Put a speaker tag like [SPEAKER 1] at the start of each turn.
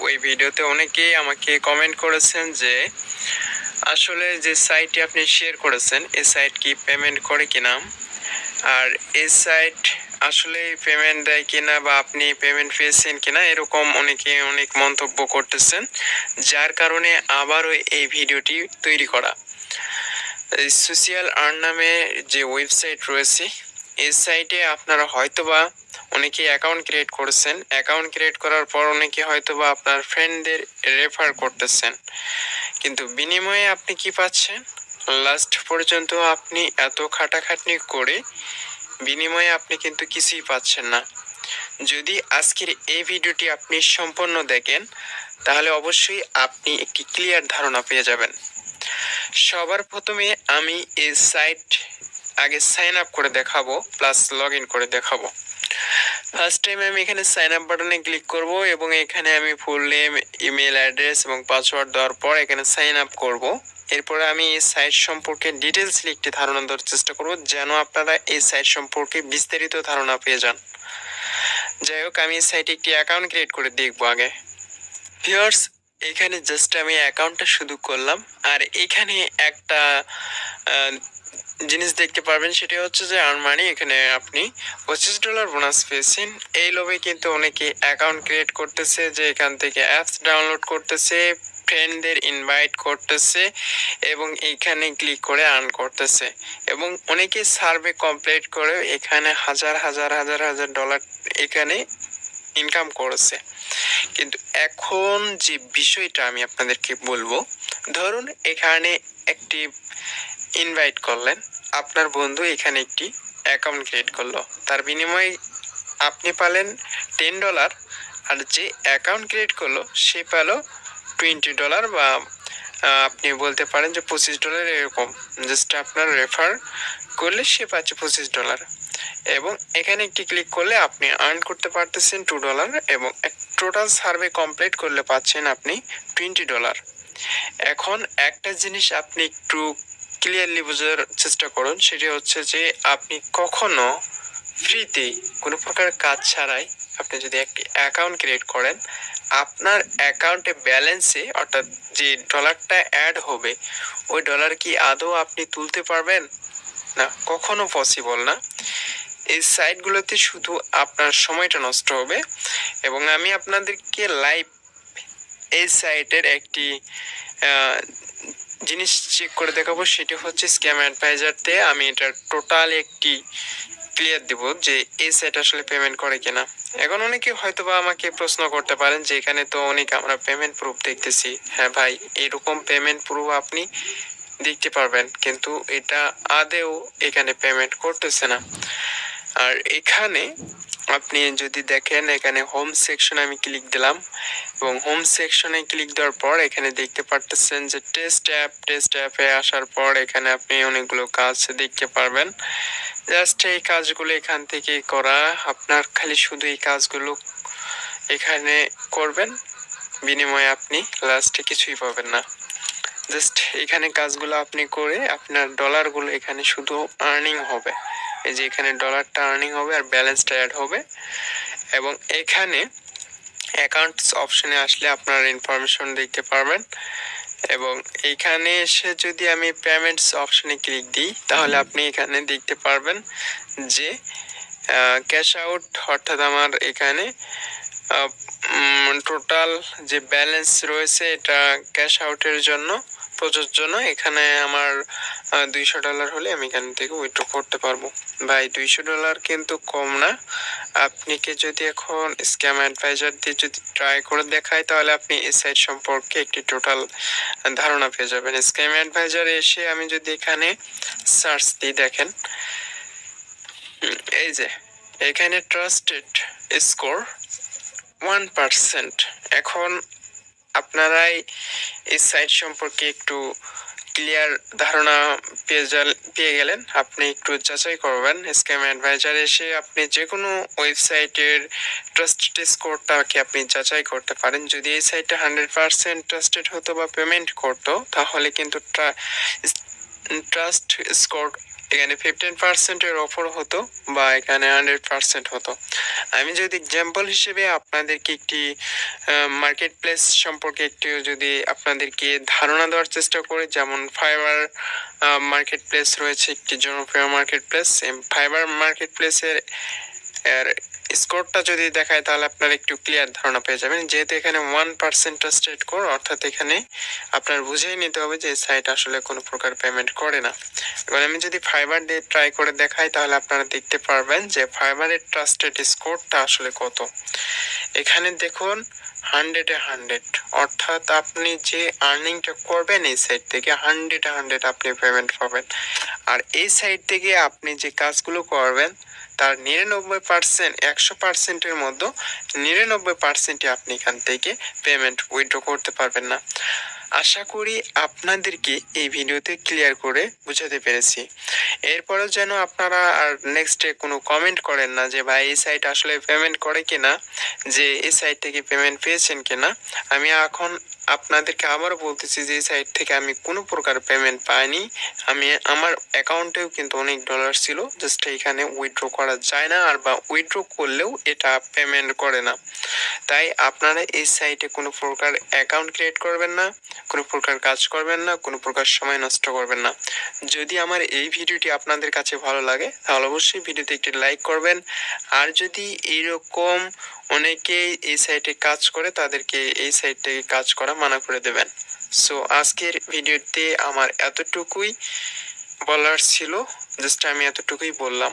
[SPEAKER 1] ওই ভিডিওতে অনেকেই আমাকে কমেন্ট করেছেন যে আসলে যে সাইটটি আপনি শেয়ার করেছেন এই সাইট কি পেমেন্ট করে কিনা, আর এই সাইট আসলে পেমেন্ট দেয় কিনা বা আপনি পেমেন্ট পেয়েছেন কিনা, এরকম অনেকে অনেক মন্তব্য করতেছেন, যার কারণে আবারও এই ভিডিওটি তৈরি করা। সোশ্যাল আর্ন নামে যে ওয়েবসাইট রয়েছে এই সাইটে আপনারা হয়তোবা অনেকে অ্যাকাউন্ট ক্রিয়েট করেছেন, অ্যাকাউন্ট ক্রিয়েট করার পর অনেকে হয়তোবা আপনার ফ্রেন্ডদের রেফার করতেছেন, কিন্তু বিনিময়ে আপনি কি পাচ্ছেন? লাস্ট পর্যন্ত আপনি এত খাটাখাটনি করে বিনিময়ে আপনি কিন্তু কিছুই পাচ্ছেন না। যদি আজকের এই ভিডিওটি আপনি সম্পূর্ণ দেখেন তাহলে অবশ্যই আপনি একটি ক্লিয়ার ধারণা পেয়ে যাবেন। সবার প্রথমে আমি এই সাইট আগে সাইন আপ করে দেখাবো, প্লাস লগ ইন করে দেখাবো। ফার্স্ট টাইম আমি এখানে সাইন আপ বাটনে ক্লিক করব এবং এখানে আমি ফুল নেম, ইমেল অ্যাড্রেস এবং পাসওয়ার্ড দেওয়ার পর এখানে সাইন আপ করব। এরপরে আমি এই সাইট সম্পর্কে ডিটেলসলি একটি ধারণা দেওয়ার চেষ্টা করব, যেন আপনারা এই সাইট সম্পর্কে বিস্তারিত ধারণা পেয়ে যান। যাই হোক, আমি এই সাইটে একটি অ্যাকাউন্ট ক্রিয়েট করে দেখবো আগে। ভিউয়ার্স, এখানে জাস্ট আমি অ্যাকাউন্টটা শুরু করলাম, আর এখানে একটা জিনিস দেখতে পারবেন, সেটা হচ্ছে যে আর্ন মানি। এখানে আপনি $25 বোনাস পেয়েছেন। এই লোভে কিন্তু অনেকে অ্যাকাউন্ট ক্রিয়েট করতেছে, যে এখান থেকে অ্যাপস ডাউনলোড করতেছে, ফ্রেন্ডদের ইনভাইট করতেছে এবং এইখানে ক্লিক করে আর্ন করতেছে, এবং অনেকে সার্ভে কমপ্লিট করে এখানে হাজার হাজার হাজার হাজার ডলার এখানে ইনকাম করেছে। কিন্তু এখন যে বিষয়টা আমি আপনাদেরকে বলবো, ধরুন এখানে একটি ইনভাইট করলেন, আপনার বন্ধু এখানে একটি অ্যাকাউন্ট ক্রিয়েট করলো, তার বিনিময়ে আপনি পালেন $10, আর যে অ্যাকাউন্ট ক্রিয়েট করলো সে পেল $20, বা আপনি বলতে পারেন যে $25 এরকম। জাস্ট আপনার রেফার করলে সে পাচ্ছে $25, এবং এখানে একটি ক্লিক করলে আপনি আর্ন করতে পারতেছেন $2, এবং টোটাল সার্ভে কমপ্লিট করলে পাচ্ছেন আপনি $20। এখন একটা জিনিস আপনি একটু ক্লিয়ারলি বোঝার চেষ্টা করুন, সেটি হচ্ছে যে আপনি কখনো ফ্রিতে কোনো প্রকার কাজ ছাড়াই আপনি যদি একটি অ্যাকাউন্ট ক্রিয়েট করেন, আপনার অ্যাকাউন্টে ব্যালেন্সে অর্থাৎ যে ডলারটা অ্যাড হবে ওই ডলার কি আদৌ আপনি তুলতে পারবেন? না, কখনো পসিবল না। এই সাইটগুলোতে শুধু আপনার সময়টা নষ্ট হবে। এবং আমি আপনাদেরকে লাইভ এই সাইটের একটি জিনিস চেক করে দেখাবো, সেটি হচ্ছে স্ক্যাম অ্যাডভাইজারতে আমি এটা টোটাল একটি ক্লিয়ার দেব যে এই সাইট আসলে পেমেন্ট করে কিনা। এখন অনেকে হয়তোবা আমাকে প্রশ্ন করতে পারেন যে এখানে তো অনেক আমরা পেমেন্ট প্রুফ দেখতেছি। হ্যাঁ ভাই, এরকম পেমেন্ট প্রুফ আপনি দেখতে পারবেন, কিন্তু এটা আদেও এখানে পেমেন্ট করতেছে না। আর এখানে আপনি যদি দেখেন, এখানে হোম সেকশনে আমি ক্লিক দিলাম, এবং হোম সেকশনে ক্লিক দেওয়ার পর এখানে দেখতে পারতেছেন যে টেস্ট অ্যাপে আসার পর এখানে আপনি অনেকগুলো কাজ দেখতে পারবেন। জাস্ট এই কাজগুলো এখান থেকে করা, আপনার খালি শুধু এই কাজগুলো এখানে করবেন, বিনিময়ে আপনি লাস্টে কিছুই পাবেন না। জাস্ট এখানে কাজগুলো আপনি করে আপনার ডলারগুলো এখানে শুধু আর্নিং হবে। এই যে এখানে ডলারটা আর্নিং হবে আর ব্যালেন্সটা অ্যাড হবে। এবং এখানে অ্যাকাউন্টস অপশনে আসলে আপনার ইনফরমেশন দেখতে পারবেন। এবং এইখানে এসে যদি আমি পেমেন্টস অপশনে ক্লিক দিই, তাহলে আপনি এখানে দেখতে পারবেন যে ক্যাশ আউট, অর্থাৎ আমার এখানে টোটাল যে ব্যালেন্স রয়েছে এটা ক্যাশ আউটের জন্য প্রযোজ্য নয়। এখানে আমার $200 হলে আমি এখান থেকে উইথড্র করতে পারবো। ভাই, $200 কিন্তু কম না। আপনাকে যদি এখন স্ক্যাম অ্যাডভাইজার দিয়ে যদি ট্রাই করে দেখায়, তাহলে আপনি এই সাইট সম্পর্কে একটি টোটাল ধারণা পেয়ে যাবেন। স্ক্যাম অ্যাডভাইজারে এসে আমি যদি এখানে সার্চ দিই, দেখেন এই যে এখানে ট্রাস্টেড স্কোর 1%। এখন আপনারাই এই সাইট সম্পর্কে একটু ক্লিয়ার ধারণা পেয়ে গেলেন। আপনি একটু যাচাই করবেন। স্ক্যাম অ্যাডভাইজার এসে আপনি যে কোনো ওয়েবসাইটের ট্রাস্টেড স্কোরটাকে আপনি যাচাই করতে পারেন। যদি এই সাইটটা 100% ট্রাস্টেড হতো বা পেমেন্ট করতো, তাহলে কিন্তু ট্রাস্ট স্কোর এখানে 15% অফার হতো বা এখানে 100% হতো। আমি যদি এক্সাম্পল হিসেবে আপনাদেরকে একটি মার্কেট প্লেস সম্পর্কে একটু যদি আপনাদেরকে ধারণা দেওয়ার চেষ্টা করি, যেমন ফাইবার মার্কেট প্লেস রয়েছে একটি জনপ্রিয় মার্কেট প্লেস। ফাইবার মার্কেট প্লেসের স্কোরটা যদি দেখায় তাহলে আপনারা একটু ক্লিয়ার ধারণা পেয়ে যাবেন, যেহেতু এখানে 1% ট্রাস্টেড স্কোর, অর্থাৎ এখানে আপনার বুঝেই নিতে হবে যে সাইট আসলে কোনো প্রকার পেমেন্ট করে না। এবার আমি যদি ফাইবার দিয়ে ট্রাই করে দেখাই তাহলে আপনারা দেখতে পারবেন যে ফাইবারের ট্রাস্টেড স্কোরটা আসলে কত। এখানে দেখুন 100-100, অর্থাৎ আপনি যে আর্নিংটা করবেন এই সাইট থেকে 100-100 আপনি পেমেন্ট পাবেন। আর এই সাইট থেকে আপনি যে কাজগুলো করবেন তার 99%, 100%-এর মধ্যে 99%ই আপনি এখান থেকে পেমেন্ট উইথড্র করতে পারবেন না। আশা করি আপনাদেরকে এই ভিডিওতে ক্লিয়ার করে বুঝাতে পেরেছি। এরপরেও যেন আপনারা আর নেক্সটে কোনো কমেন্ট করেন না যে ভাই এই সাইট আসলে পেমেন্ট করে কিনা, যে এই সাইট থেকে পেমেন্ট পেয়েছেন কিনা। আমি এখন আপনাদেরকে আবারও বলতেছি যে এই সাইট থেকে আমি কোনো প্রকার পেমেন্ট পাইনি। আমি আমার অ্যাকাউন্টেও কিন্তু অনেক ডলার ছিল, জাস্ট এখানে উইথড্র করা যায় না, আর বা উইথড্র করলেও এটা পেমেন্ট করে না। তাই আপনারা এই সাইটে কোনো প্রকার অ্যাকাউন্ট ক্রিয়েট করবেন না, কোনো প্রকার কাজ করবেন না, কোনো প্রকার সময় নষ্ট করবেন না। যদি আমার এই ভিডিওটি আপনাদের কাছে ভালো লাগে তাহলে অবশ্যই ভিডিওতে একটি লাইক করবেন। আর যদি এইরকম অনেকেই এই সাইটে কাজ করে তাদেরকে এই সাইট থেকে কাজ করা মানা করে দেবেন। সো আজকের ভিডিওতে আমার এতটুকুই বলার ছিল, জাস্ট আমি এতটুকুই বললাম।